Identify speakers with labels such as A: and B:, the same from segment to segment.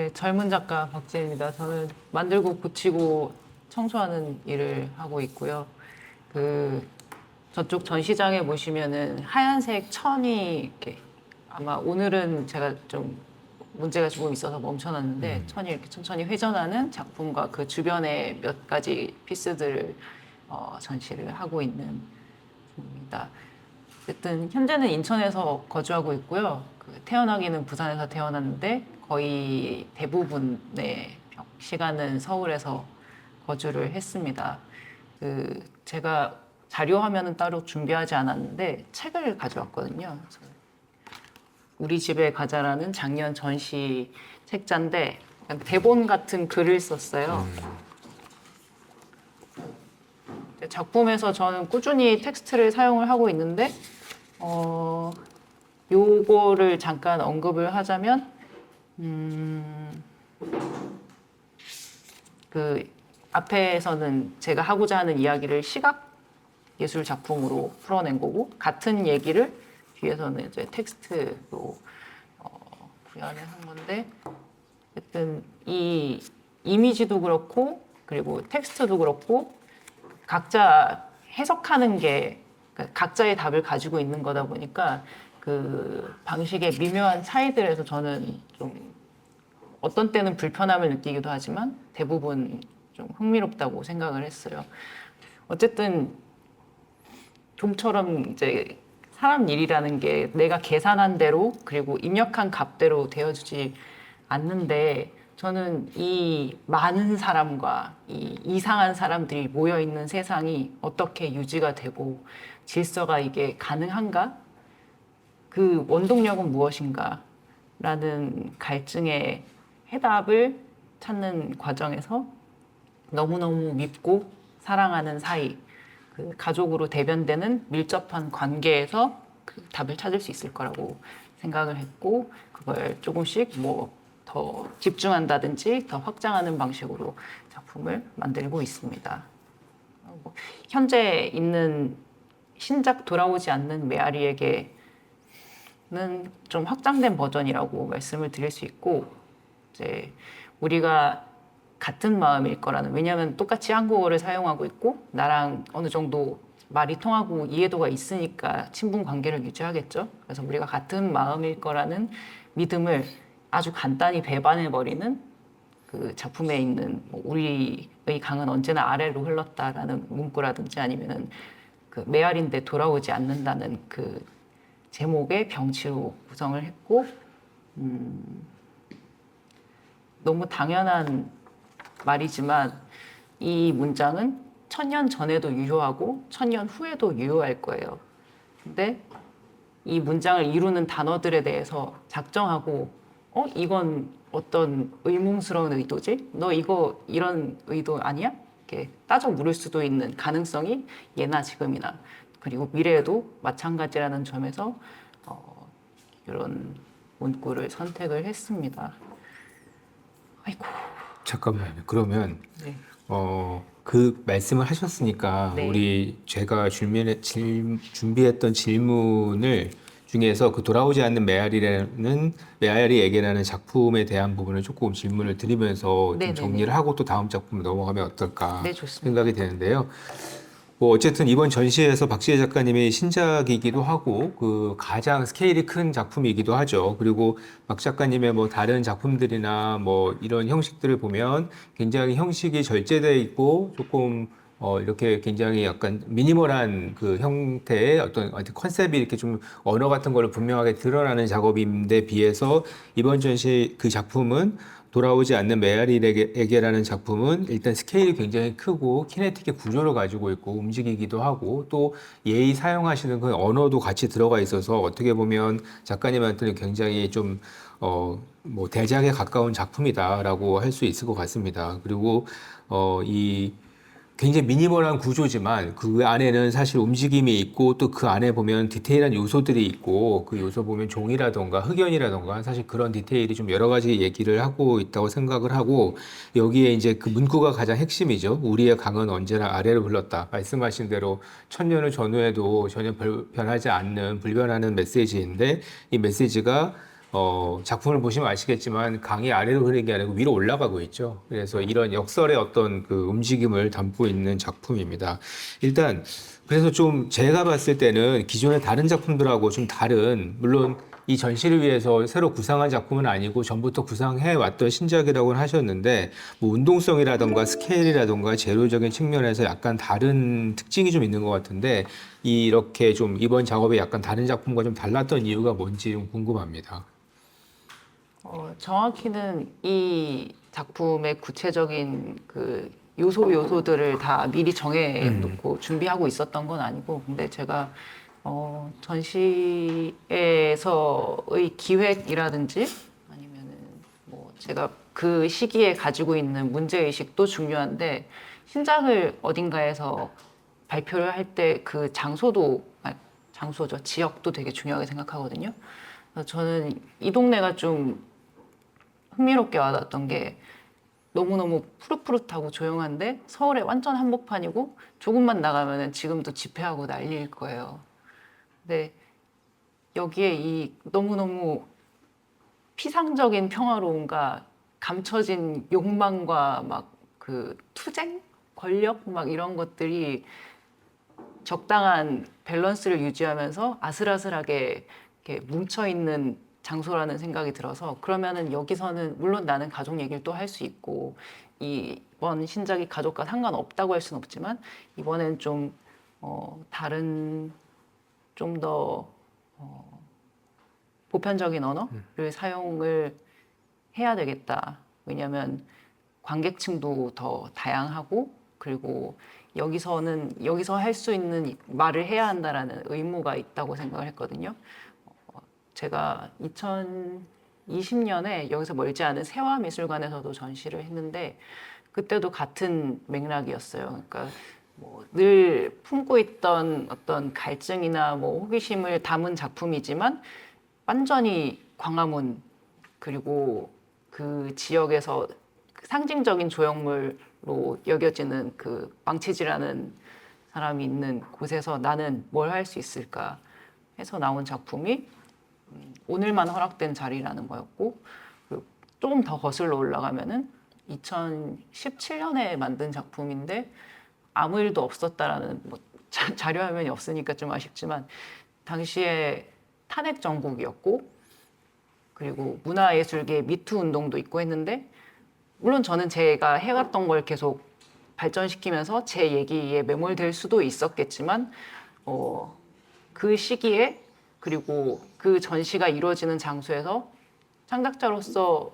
A: 네, 젊은 작가 박지혜입니다. 저는 만들고 고치고 청소하는 일을 하고 있고요. 그 저쪽 전시장에 보시면은 하얀색 천이 이렇게 아마 오늘은 제가 좀 문제가 조금 있어서 멈춰놨는데 천이 이렇게 천천히 회전하는 작품과 그 주변에 몇 가지 피스들을 전시를 하고 있는 중입니다. 어쨌든 현재는 인천에서 거주하고 있고요. 태어나기는 부산에서 태어났는데 거의 대부분의 시간은 서울에서 거주를 했습니다. 제가 자료 화면은 따로 준비하지 않았는데 책을 가져왔거든요. 우리 집에 가자라는 작년 전시 책자인데 대본 같은 글을 썼어요. 작품에서 저는 꾸준히 텍스트를 사용을 하고 있는데 요거를 잠깐 언급을 하자면 그 앞에서는 제가 하고자 하는 이야기를 시각 예술 작품으로 풀어낸 거고 같은 얘기를 뒤에서는 이제 텍스트로 구현을 한 건데 어쨌든 이 이미지도 그렇고 그리고 텍스트도 그렇고 각자 해석하는 게 그러니까 각자의 답을 가지고 있는 거다 보니까 그 방식의 미묘한 차이들에서 저는 좀 어떤 때는 불편함을 느끼기도 하지만 대부분 좀 흥미롭다고 생각을 했어요. 어쨌든 좀처럼 이제 사람 일이라는 게 내가 계산한 대로 그리고 입력한 값대로 되어주지 않는데 저는 이 많은 사람과 이 이상한 사람들이 모여 있는 세상이 어떻게 유지가 되고 질서가 이게 가능한가? 그 원동력은 무엇인가? 라는 갈증의 해답을 찾는 과정에서 너무너무 밉고 사랑하는 사이, 그 가족으로 대변되는 밀접한 관계에서 그 답을 찾을 수 있을 거라고 생각을 했고 그걸 조금씩 뭐 더 집중한다든지 더 확장하는 방식으로 작품을 만들고 있습니다. 현재 있는 신작 돌아오지 않는 메아리에게는 좀 확장된 버전이라고 말씀을 드릴 수 있고 이제 우리가 같은 마음일 거라는 왜냐하면 똑같이 한국어를 사용하고 있고 나랑 어느 정도 말이 통하고 이해도가 있으니까 친분 관계를 유지하겠죠. 그래서 우리가 같은 마음일 거라는 믿음을 아주 간단히 배반해버리는 그 작품에 있는 뭐 우리의 강은 언제나 아래로 흘렀다라는 문구라든지 아니면은 그 메아리인데 돌아오지 않는다는 그 제목의 병치로 구성을 했고 너무 당연한 말이지만 이 문장은 1000년 전에도 유효하고 1000년 후에도 유효할 거예요. 근데 이 문장을 이루는 단어들에 대해서 작정하고 이건 어떤 의문스러운 의도지? 너 이거 이런 의도 아니야? 이렇게 따져 물을 수도 있는 가능성이 예나 지금이나 그리고 미래에도 마찬가지라는 점에서 이런 문구를 선택을 했습니다. 아이고.
B: 잠깐만요. 그러면
A: 네.
B: 그 말씀을 하셨으니까
A: 네.
B: 제가 준비했던 질문을 중에서 그 돌아오지 않는 메아리에게라는 작품에 대한 부분을 조금 질문을 드리면서 좀
A: 네네네.
B: 정리를 하고 또 다음 작품으로 넘어가면 어떨까
A: 네, 좋습니다.
B: 생각이 되는데요. 뭐 어쨌든 이번 전시에서 박시혜 작가님의 신작이기도 하고 그 가장 스케일이 큰 작품이기도 하죠. 그리고 박 작가님의 뭐 다른 작품들이나 뭐 이런 형식들을 보면 굉장히 형식이 절제되어 있고 조금 이렇게 굉장히 약간 미니멀한 그 형태의 어떤 컨셉이 이렇게 좀 언어 같은 거를 분명하게 드러나는 작업인데 비해서 이번 전시 그 작품은 돌아오지 않는 메아리에게라는 작품은 일단 스케일이 굉장히 크고 키네틱의 구조를 가지고 있고 움직이기도 하고 또 예의 사용하시는 그 언어도 같이 들어가 있어서 어떻게 보면 작가님한테는 굉장히 좀 뭐 대작에 가까운 작품이다라고 할 수 있을 것 같습니다. 그리고 이 굉장히 미니멀한 구조지만 그 안에는 사실 움직임이 있고 또 그 안에 보면 디테일한 요소들이 있고 그 요소 보면 종이라던가 흑연이라던가 사실 그런 디테일이 좀 여러 가지 얘기를 하고 있다고 생각을 하고 여기에 이제 그 문구가 가장 핵심이죠. 우리의 강은 언제나 아래로 흘렀다. 말씀하신 대로 1000년을 전후에도 전혀 변하지 않는 불변하는 메시지인데 이 메시지가 작품을 보시면 아시겠지만 강이 아래로 흐르는 게 아니고 위로 올라가고 있죠. 그래서 이런 역설의 어떤 그 움직임을 담고 있는 작품입니다. 일단 그래서 좀 제가 봤을 때는 기존의 다른 작품들하고 좀 다른, 물론 이 전시를 위해서 새로 구상한 작품은 아니고 전부터 구상해 왔던 신작이라고는 하셨는데 뭐 운동성이라던가 스케일이라던가 재료적인 측면에서 약간 다른 특징이 좀 있는 것 같은데 이렇게 좀 이번 작업이 약간 다른 작품과 좀 달랐던 이유가 뭔지 좀 궁금합니다.
A: 정확히는 이 작품의 구체적인 그 요소들을 다 미리 정해 놓고 준비하고 있었던 건 아니고, 근데 제가 전시에서의 기획이라든지 아니면은 뭐 제가 그 시기에 가지고 있는 문제의식도 중요한데, 신작을 어딘가에서 발표를 할 때 그 장소죠. 지역도 되게 중요하게 생각하거든요. 그래서 저는 이 동네가 좀 흥미롭게 와닿았던 게 너무너무 푸릇푸릇하고 조용한데 서울의 완전 한복판이고 조금만 나가면은 지금도 집회하고 난리일 거예요. 근데 여기에 이 너무너무 피상적인 평화로움과 감춰진 욕망과 막 그 투쟁? 권력? 막 이런 것들이 적당한 밸런스를 유지하면서 아슬아슬하게 이렇게 뭉쳐있는 장소라는 생각이 들어서, 그러면은 여기서는 물론 나는 가족 얘기를 또 할 수 있고 이번 신작이 가족과 상관없다고 할 수는 없지만 이번엔 좀 다른 좀 더 보편적인 언어를 사용을 해야 되겠다. 왜냐하면 관객층도 더 다양하고, 그리고 여기서 할 수 있는 말을 해야 한다라는 의무가 있다고 생각을 했거든요. 제가 2020년에 여기서 멀지 않은 세화미술관에서도 전시를 했는데 그때도 같은 맥락이었어요. 그러니까 뭐 늘 품고 있던 어떤 갈증이나 뭐 호기심을 담은 작품이지만 완전히 광화문 그리고 그 지역에서 상징적인 조형물로 여겨지는 그 망치지라는 사람이 있는 곳에서 나는 뭘 할 수 있을까 해서 나온 작품이 오늘만 허락된 자리라는 거였고, 그리고 조금 더 거슬러 올라가면은 2017년에 만든 작품인데 아무 일도 없었다라는 뭐 자료 화면이 없으니까 좀 아쉽지만 당시에 탄핵 정국이었고, 그리고 문화예술계 미투 운동도 있고 했는데, 물론 저는 제가 해왔던 걸 계속 발전시키면서 제 얘기에 매몰될 수도 있었겠지만 그 시기에 그리고 그 전시가 이루어지는 장소에서 창작자로서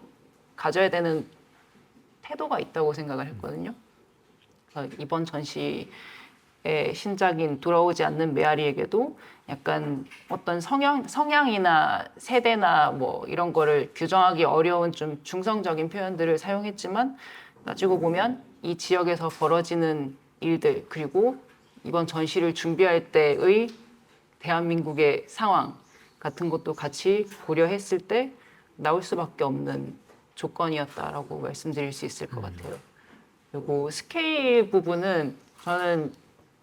A: 가져야 되는 태도가 있다고 생각을 했거든요. 그래서 이번 전시의 신작인 돌아오지 않는 메아리에게도 약간 어떤 성향이나 세대나 뭐 이런 거를 규정하기 어려운 좀 중성적인 표현들을 사용했지만, 따지고 보면 이 지역에서 벌어지는 일들, 그리고 이번 전시를 준비할 때의 대한민국의 상황 같은 것도 같이 고려했을 때 나올 수밖에 없는 조건이었다라고 말씀드릴 수 있을 것 같아요. 그리고 스케일 부분은 저는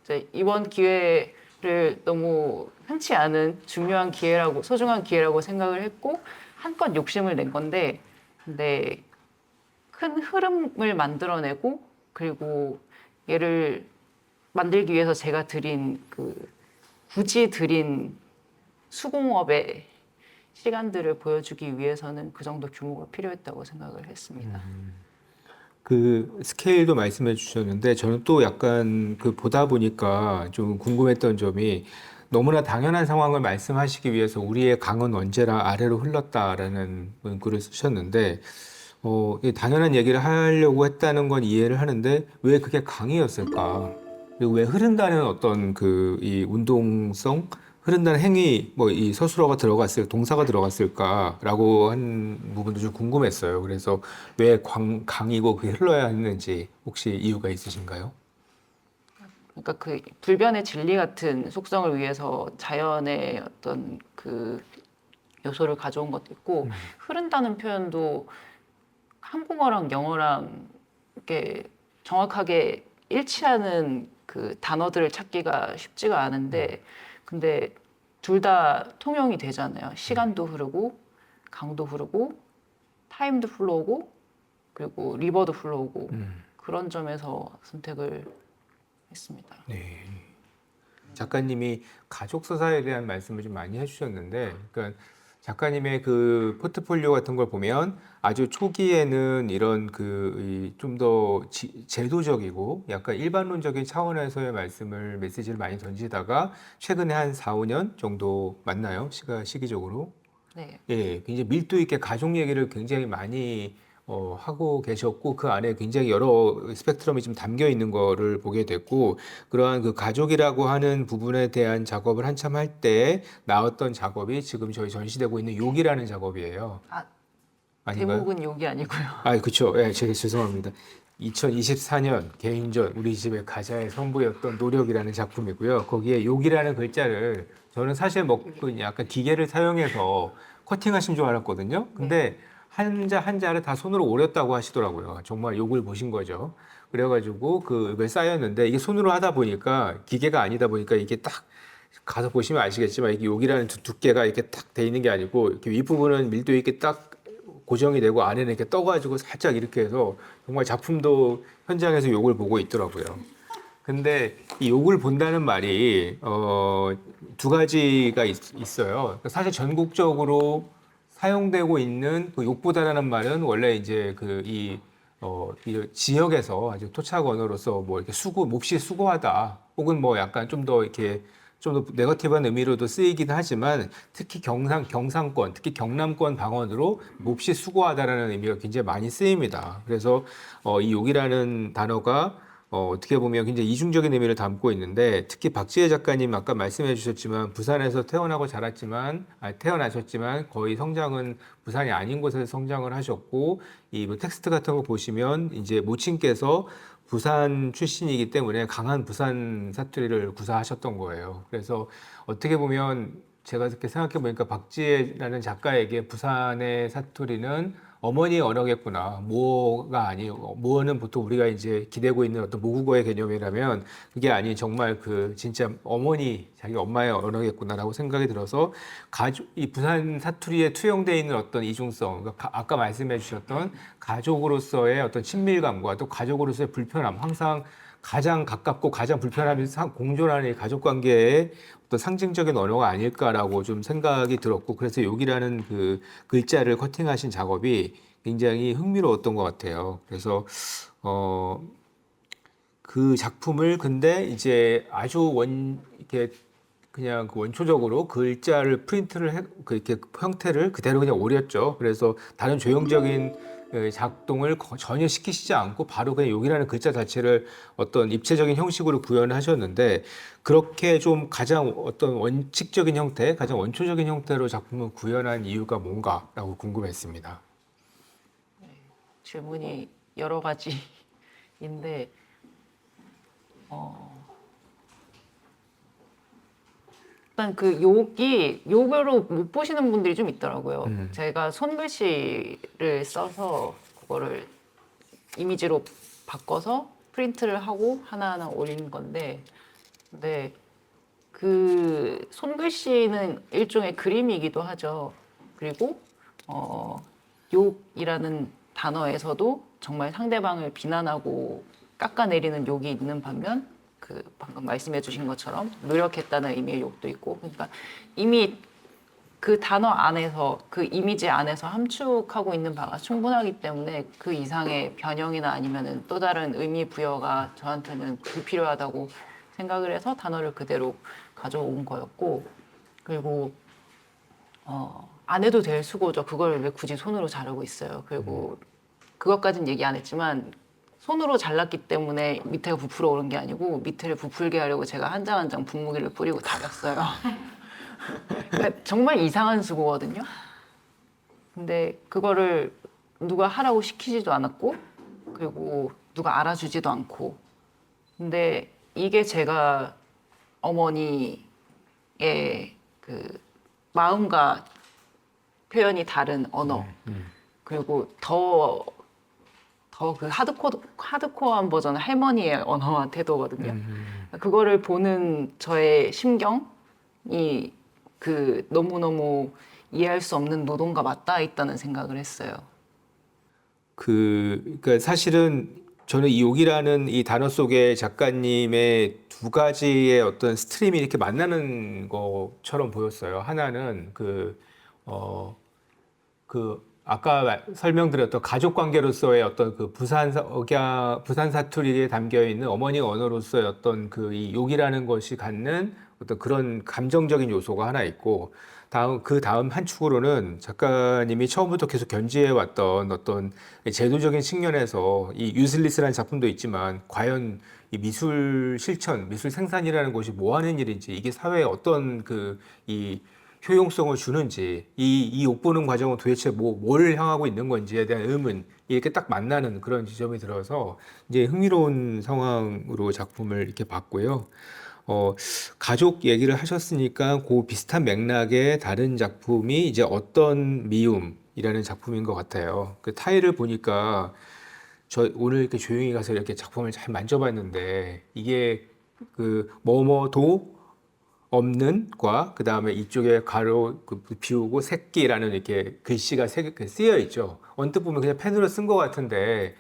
A: 이제 이번 기회를 너무 흔치 않은 중요한 기회라고, 소중한 기회라고 생각을 했고 한껏 욕심을 낸 건데, 근데 큰 흐름을 만들어내고 그리고 얘를 만들기 위해서 제가 굳이 들인 수공업의 시간들을 보여주기 위해서는 그 정도 규모가 필요했다고 생각을 했습니다.
B: 그 스케일도 말씀해 주셨는데 저는 또 약간 그 보다 보니까 좀 궁금했던 점이 너무나 당연한 상황을 말씀하시기 위해서 우리의 강은 언제나 아래로 흘렀다라는 문구를 쓰셨는데 이 당연한 얘기를 하려고 했다는 건 이해를 하는데 왜 그게 강이었을까? 그리고 왜 흐른다는 어떤 그 이 운동성, 흐른다는 행위, 뭐 이 서술어가 동사가 들어갔을까라고 한 부분도 좀 궁금했어요. 그래서 왜 강이고 그게 흘러야 했는지 혹시 이유가 있으신가요?
A: 그러니까 그 불변의 진리 같은 속성을 위해서 자연의 어떤 그 요소를 가져온 것도 있고, 흐른다는 표현도 한국어랑 영어랑 이렇게 정확하게 일치하는 그 단어들을 찾기가 쉽지가 않은데, 근데 둘 다 통용이 되잖아요. 시간도 흐르고 강도 흐르고 타임도 플로우고 그리고 리버도 플로우고 그런 점에서 선택을 했습니다.
B: 네. 작가님이 가족 서사에 대한 말씀을 좀 많이 해주셨는데, 그러니까 작가님의 그 포트폴리오 같은 걸 보면 아주 초기에는 이런 그 좀 더 제도적이고 약간 일반론적인 차원에서의 말씀을 메시지를 많이 던지다가 최근에 한 4, 5년 정도 맞나요? 시기적으로?
A: 네.
B: 예, 굉장히 밀도 있게 가족 얘기를 굉장히 많이 하고 계셨고 그 안에 굉장히 여러 스펙트럼이 좀 담겨 있는 거를 보게 됐고 그러한 그 가족이라고 하는 부분에 대한 작업을 한참 할 때 나왔던 작업이 지금 저희 전시되고 있는 욕이라는 작업이에요.
A: 아,
B: 아닌가요?
A: 제목은 욕이 아니고요.
B: 아, 그렇죠. 예, 제가 죄송합니다. 2024년 개인전 우리 집의 가자의 성부였던 노력이라는 작품이고요. 거기에 욕이라는 글자를 저는 사실 그 약간 기계를 사용해서 커팅하신 줄 알았거든요. 근데 한자 한자를 다 손으로 오렸다고 하시더라고요. 정말 욕을 보신 거죠. 그래가지고 그걸 쌓였는데 이게 손으로 하다 보니까 기계가 아니다 보니까 이게 딱 가서 보시면 아시겠지만 이게 욕이라는 두께가 이렇게 딱 돼 있는 게 아니고 이렇게 윗부분은 밀도 있게 딱 고정이 되고 안에는 이렇게 떠가지고 살짝 이렇게 해서 정말 작품도 현장에서 욕을 보고 있더라고요. 근데 이 욕을 본다는 말이 두 가지가 있어요. 사실 전국적으로 사용되고 있는 그 욕보다라는 말은 원래 이제 이 지역에서 아주 토착 언어로서 뭐 이렇게 몹시 수고하다 혹은 뭐 약간 좀 더 이렇게 좀 더 네거티브한 의미로도 쓰이기도 하지만 특히 경상권, 특히 경남권 방언으로 몹시 수고하다라는 의미가 굉장히 많이 쓰입니다. 그래서 이 욕이라는 단어가 어떻게 보면 굉장히 이중적인 의미를 담고 있는데 특히 박지혜 작가님 아까 말씀해 주셨지만 부산에서 태어나셨지만 거의 성장은 부산이 아닌 곳에서 성장을 하셨고 이 뭐 텍스트 같은 거 보시면 이제 모친께서 부산 출신이기 때문에 강한 부산 사투리를 구사하셨던 거예요. 그래서 어떻게 보면 제가 이렇게 생각해 보니까 박지혜라는 작가에게 부산의 사투리는 어머니의 언어겠구나. 모어가 아니고, 모어는 보통 우리가 이제 기대고 있는 어떤 모국어의 개념이라면 그게 아닌 정말 그 진짜 자기 엄마의 언어겠구나라고 생각이 들어서 이 부산 사투리에 투영되어 있는 어떤 이중성, 그러니까 아까 말씀해 주셨던 가족으로서의 어떤 친밀감과 또 가족으로서의 불편함, 항상 가장 가깝고 가장 불편함이 공존하는 이 가족 관계의 어떤 상징적인 언어가 아닐까라고 좀 생각이 들었고 그래서 욕이라는 그 글자를 커팅하신 작업이 굉장히 흥미로웠던 것 같아요. 그래서 그 작품을 근데 이제 아주 이렇게 그냥 그 원초적으로 글자를 이렇게 형태를 그대로 그냥 오렸죠. 그래서 다른 조형적인 작동을 전혀 시키시지 않고 바로 그냥 욕이라는 글자 자체를 어떤 입체적인 형식으로 구현을 하셨는데 그렇게 좀 가장 어떤 원칙적인 형태, 가장 원초적인 형태로 작품을 구현한 이유가 뭔가라고 궁금했습니다.
A: 질문이 여러 가지인데 일단 그 욕으로 못 보시는 분들이 좀 있더라고요. 제가 손글씨를 써서 그거를 이미지로 바꿔서 프린트를 하고 하나하나 올린 건데 근데 그 손글씨는 일종의 그림이기도 하죠. 그리고 욕이라는 단어에서도 정말 상대방을 비난하고 깎아내리는 욕이 있는 반면 그 방금 말씀해 주신 것처럼 노력했다는 의미의 욕도 있고 그러니까 이미 그 단어 안에서 그 이미지 안에서 함축하고 있는 바가 충분하기 때문에 그 이상의 변형이나 아니면은 또 다른 의미 부여가 저한테는 불필요하다고 생각을 해서 단어를 그대로 가져온 거였고 그리고 안 해도 될 수고죠. 그걸 왜 굳이 손으로 자르고 있어요. 그리고 그것까지는 얘기 안 했지만 손으로 잘랐기 때문에 밑에가 부풀어 오른 게 아니고 밑에를 부풀게 하려고 제가 한 장 한 장 분무기를 뿌리고 다렸어요. 그러니까 정말 이상한 수고거든요. 근데 그거를 누가 하라고 시키지도 않았고 그리고 누가 알아주지도 않고 근데 이게 제가 어머니의 그 마음과 표현이 다른 언어 그리고 더 그 하드코어한 버전은 할머니의 언어와 태도거든요. 그거를 보는 저의 심경이 그 너무너무 이해할 수 없는 노동과 맞닿아 있다는 생각을 했어요.
B: 그러니까 사실은 저는 이 욕이라는 이 단어 속에 작가님의 두 가지의 어떤 스트림이 이렇게 만나는 것처럼 보였어요. 하나는 그 아까 설명드렸던 가족 관계로서의 어떤 그 부산 사투리에 담겨 있는 어머니 언어로서의 어떤 그 이 욕이라는 것이 갖는 어떤 그런 감정적인 요소가 하나 있고 그 다음 한 축으로는 작가님이 처음부터 계속 견지해 왔던 어떤 제도적인 측면에서 이 유슬리스라는 작품도 있지만 과연 이 미술 실천, 미술 생산이라는 것이 뭐 하는 일인지 이게 사회에 어떤 이 효용성을 주는지 이 욕보는 과정은 도대체 뭘 향하고 있는 건지에 대한 의문 이렇게 딱 만나는 그런 지점이 들어서 이제 흥미로운 상황으로 작품을 이렇게 봤고요. 가족 얘기를 하셨으니까 그 비슷한 맥락의 다른 작품이 이제 어떤 미움이라는 작품인 것 같아요. 그 타일을 보니까 저 오늘 이렇게 조용히 가서 이렇게 작품을 잘 만져봤는데 이게 그 뭐뭐도 없는과 그 다음에 이쪽에 가로 비우고 새끼라는 이렇게 글씨가 쓰여 있죠. 언뜻 보면 그냥 펜으로 쓴 것 같은데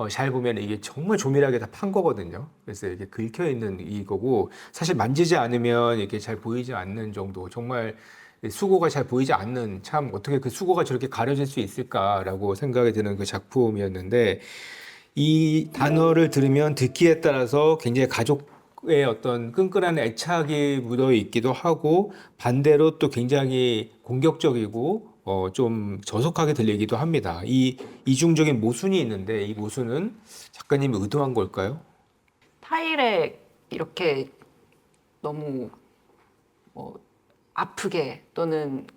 B: 잘 보면 이게 정말 조밀하게 다 판 거거든요. 그래서 이렇게 긁혀 있는 이거고 사실 만지지 않으면 이렇게 잘 보이지 않는 정도 정말 수고가 잘 보이지 않는 참 어떻게 그 수고가 저렇게 가려질 수 있을까라고 생각이 드는 그 작품이었는데 이 단어를 들으면 듣기에 따라서 굉장히 가족의 어떤 끈끈한 애착이 묻어 있기도 하고 반대로 또 굉장히 공격적이고 좀 저속하게 들리기도 합니다. 이 이중적인 모순이 있는데 이 모순은 작가님이 의도한 걸까요?
A: 타일에 이렇게 너무 뭐 아프게 또는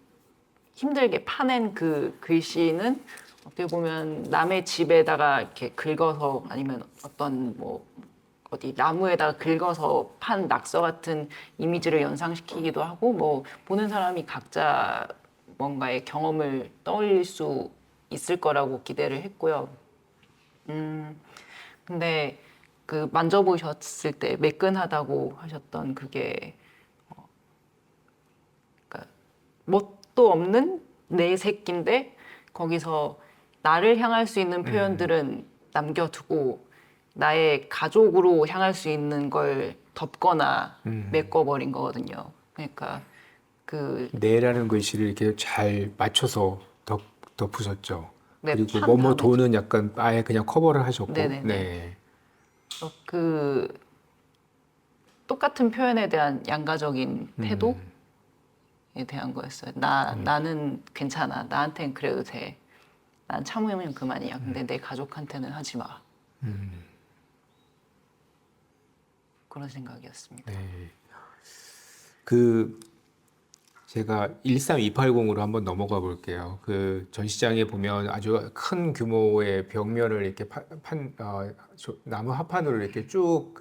A: 힘들게 파낸 그 글씨는 어떻게 보면 남의 집에다가 이렇게 긁어서 아니면 어떤 뭐 어디 나무에다가 긁어서 판 낙서 같은 이미지를 연상시키기도 하고 뭐 보는 사람이 각자 뭔가의 경험을 떠올릴 수 있을 거라고 기대를 했고요. 근데 그 만져보셨을 때 매끈하다고 하셨던 그게 그러니까 뭣도 없는 내 새끼인데 거기서 나를 향할 수 있는 표현들은 남겨두고 나의 가족으로 향할 수 있는 걸 덮거나 메꿔버린 거거든요. 그러니까 그
B: 네라는 글씨를 이렇게 잘 맞춰서 덮으셨죠.
A: 네,
B: 그리고
A: 판
B: 뭐뭐
A: 다음에
B: 도는 약간 아예 그냥 커버를 하셨고,
A: 네네네.
B: 네.
A: 그 똑같은 표현에 대한 양가적인 태도에 대한 거였어요. 나는 괜찮아. 나한텐 그래도 돼. 난 참으면 그만이야. 근데 내 가족한테는 하지 마. 그런 생각이었습니다.
B: 네. 그 제가 13280으로 한번 넘어가 볼게요. 그 전시장에 보면 아주 큰 규모의 벽면을 이렇게 나무 합판으로 이렇게 쭉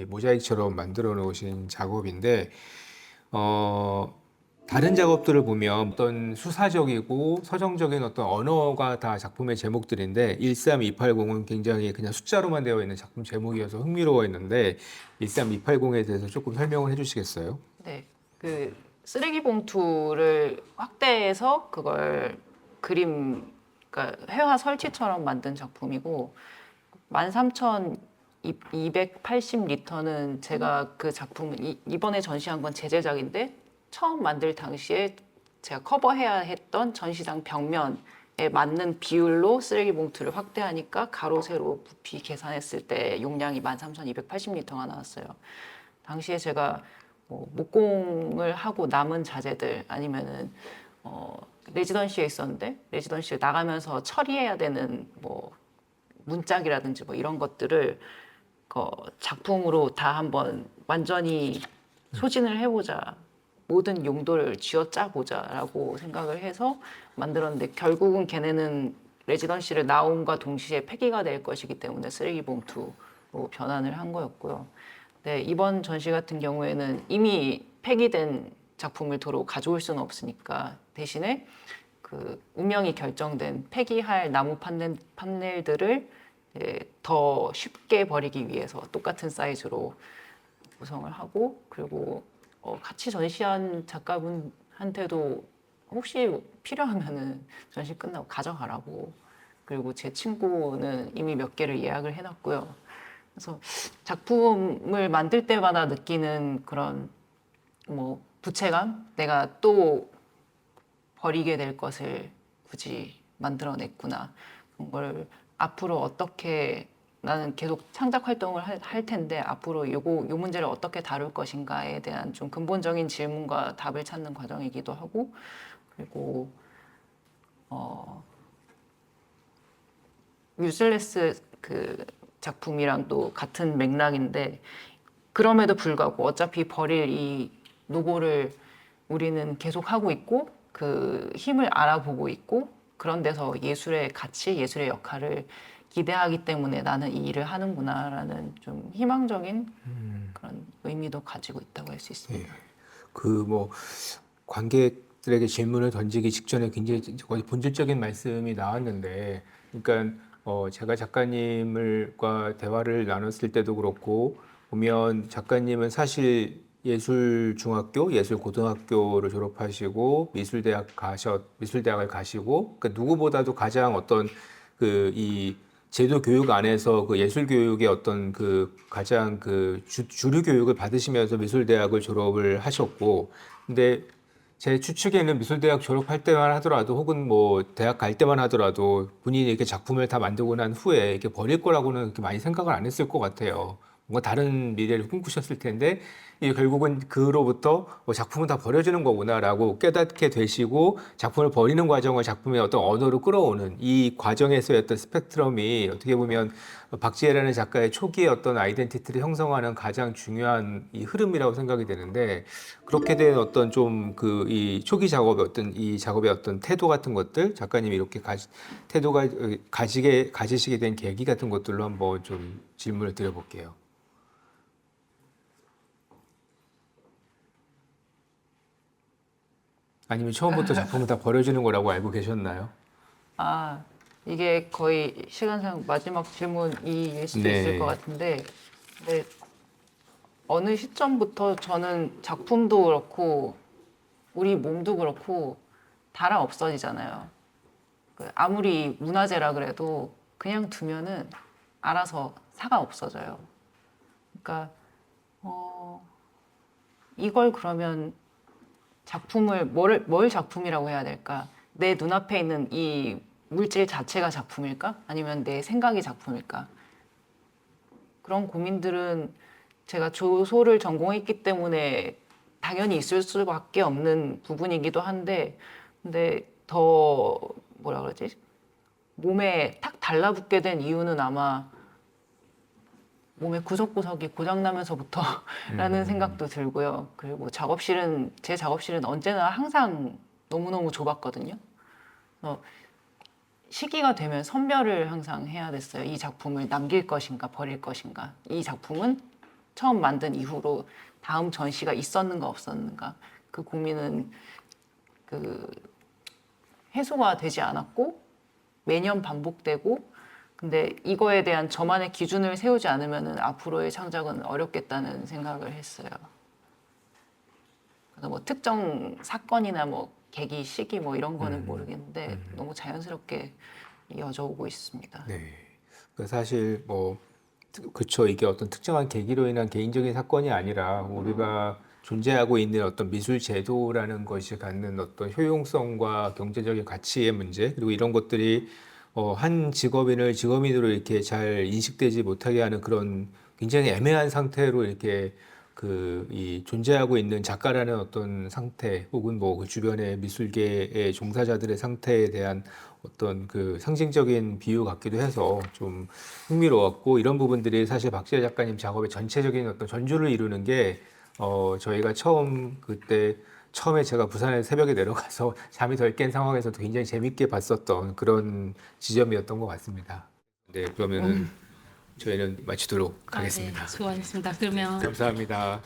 B: 모자이크처럼 만들어 놓으신 작업인데, 다른 작업들을 보면 어떤 수사적이고 서정적인 어떤 언어가 다 작품의 제목들인데 13280은 굉장히 그냥 숫자로만 되어 있는 작품 제목이어서 흥미로워했는데 13280에 대해서 조금 설명을 해주시겠어요?
A: 네, 그 쓰레기 봉투를 확대해서 그걸 그림, 그러니까 회화 설치처럼 만든 작품이고 13,280리터는 제가 그 작품을 이번에 전시한 건 재제작인데 처음 만들 당시에 제가 커버해야 했던 전시장 벽면에 맞는 비율로 쓰레기 봉투를 확대하니까 가로 세로 부피 계산했을 때 용량이 13,280리터가 나왔어요. 당시에 제가 뭐 목공을 하고 남은 자재들 아니면은 레지던시에 있었는데 레지던시에 나가면서 처리해야 되는 뭐 문짝이라든지 뭐 이런 것들을 작품으로 다 한번 완전히 소진을 해보자. 모든 용도를 쥐어짜 보자라고 생각을 해서 만들었는데 결국은 걔네는 레지던시를 나옴과 동시에 폐기가 될 것이기 때문에 쓰레기 봉투로 변환을 한 거였고요. 네, 이번 전시 같은 경우에는 이미 폐기된 작품을 도로 가져올 수는 없으니까 대신에 그 운명이 결정된 폐기할 나무 판넬들을 더 쉽게 버리기 위해서 똑같은 사이즈로 구성을 하고 그리고 같이 전시한 작가분한테도 혹시 필요하면은 전시 끝나고 가져가라고. 그리고 제 친구는 이미 몇 개를 예약을 해놨고요. 그래서 작품을 만들 때마다 느끼는 그런 뭐 부채감? 내가 또 버리게 될 것을 굳이 만들어냈구나. 그런 걸 앞으로 어떻게 나는 계속 창작 활동을 할 텐데 앞으로 요 문제를 어떻게 다룰 것인가에 대한 좀 근본적인 질문과 답을 찾는 과정이기도 하고 그리고 유슬레스 그 작품이랑도 같은 맥락인데 그럼에도 불구하고 어차피 버릴 이 노고를 우리는 계속 하고 있고 그 힘을 알아보고 있고 그런 데서 예술의 가치, 예술의 역할을 기대하기 때문에 나는 이 일을 하는구나라는 좀 희망적인 그런 의미도 가지고 있다고 할 수 있습니다.
B: 그 뭐 관객들에게 질문을 던지기 직전에 굉장히 거의 본질적인 말씀이 나왔는데, 그러니까 제가 작가님과 대화를 나눴을 때도 그렇고 보면 작가님은 사실 예술중학교, 예술고등학교를 졸업하시고 미술대학을 가시고, 그러니까 누구보다도 가장 어떤 그 이 제도 교육 안에서 그 예술 교육의 어떤 그 가장 그 주류 교육을 받으시면서 미술대학을 졸업을 하셨고, 근데 제 추측에는 미술대학 졸업할 때만 하더라도 혹은 뭐 대학 갈 때만 하더라도 본인이 이렇게 작품을 다 만들고 난 후에 이렇게 버릴 거라고는 그렇게 많이 생각을 안 했을 것 같아요. 뭔가 다른 미래를 꿈꾸셨을 텐데 이 결국은 그로부터 작품은 다 버려지는 거구나라고 깨닫게 되시고 작품을 버리는 과정을 작품의 어떤 언어로 끌어오는 이 과정에서의 어떤 스펙트럼이 어떻게 보면 박지혜라는 작가의 초기의 어떤 아이덴티티를 형성하는 가장 중요한 이 흐름이라고 생각이 되는데, 그렇게 된 어떤 좀 그 이 초기 작업의 어떤 이 작업의 어떤 태도 같은 것들, 작가님이 이렇게 태도가 가지시게 된 계기 같은 것들로 한번 좀 질문을 드려볼게요. 아니면 처음부터 작품을 다 버려지는 거라고 알고 계셨나요?
A: 아, 이게 거의 시간상 마지막 질문일 수도 있을 것
B: 네.
A: 같은데, 근데 어느 시점부터 저는 작품도 그렇고, 우리 몸도 그렇고, 달아 없어지잖아요. 아무리 문화재라 그래도 그냥 두면은 알아서 사가 없어져요. 그러니까, 이걸 그러면 작품을, 뭘 작품이라고 해야 될까? 내 눈앞에 있는 이 물질 자체가 작품일까? 아니면 내 생각이 작품일까? 그런 고민들은 제가 조소를 전공했기 때문에 당연히 있을 수밖에 없는 부분이기도 한데, 근데 더 뭐라 그러지? 몸에 탁 달라붙게 된 이유는 아마 몸의 구석구석이 고장나면서부터라는 생각도 들고요. 그리고 제 작업실은 언제나 항상 너무너무 좁았거든요. 시기가 되면 선별을 항상 해야 됐어요. 이 작품을 남길 것인가 버릴 것인가. 이 작품은 처음 만든 이후로 다음 전시가 있었는가 없었는가. 그 고민은 그 해소가 되지 않았고 매년 반복되고 근데 이거에 대한 저만의 기준을 세우지 않으면 앞으로의 창작은 어렵겠다는 생각을 했어요. 그래서 뭐 특정 사건이나 뭐 계기, 시기 뭐 이런 거는 모르겠는데 너무 자연스럽게 이어져 오고 있습니다.
B: 네. 그 사실 뭐 그렇죠. 이게 어떤 특정한 계기로 인한 개인적인 사건이 아니라 우리가 존재하고 있는 어떤 미술 제도라는 것이 갖는 어떤 효용성과 경제적인 가치의 문제, 그리고 이런 것들이 한 직업인을 직업인으로 이렇게 잘 인식되지 못하게 하는 그런 굉장히 애매한 상태로 이렇게 이 존재하고 있는 작가라는 어떤 상태, 혹은 뭐 그 주변의 미술계의 종사자들의 상태에 대한 어떤 그 상징적인 비유 같기도 해서 좀 흥미로웠고, 이런 부분들이 사실 박지혜 작가님 작업의 전체적인 어떤 전주를 이루는 게 저희가 처음에 제가 부산에 새벽에 내려가서 잠이 덜 깬 상황에서도 굉장히 재밌게 봤었던 그런 지점이었던 것 같습니다. 네, 그러면은 저희는 마치도록
C: 아, 네,
B: 하겠습니다.
C: 수고하셨습니다. 그러면
B: 감사합니다.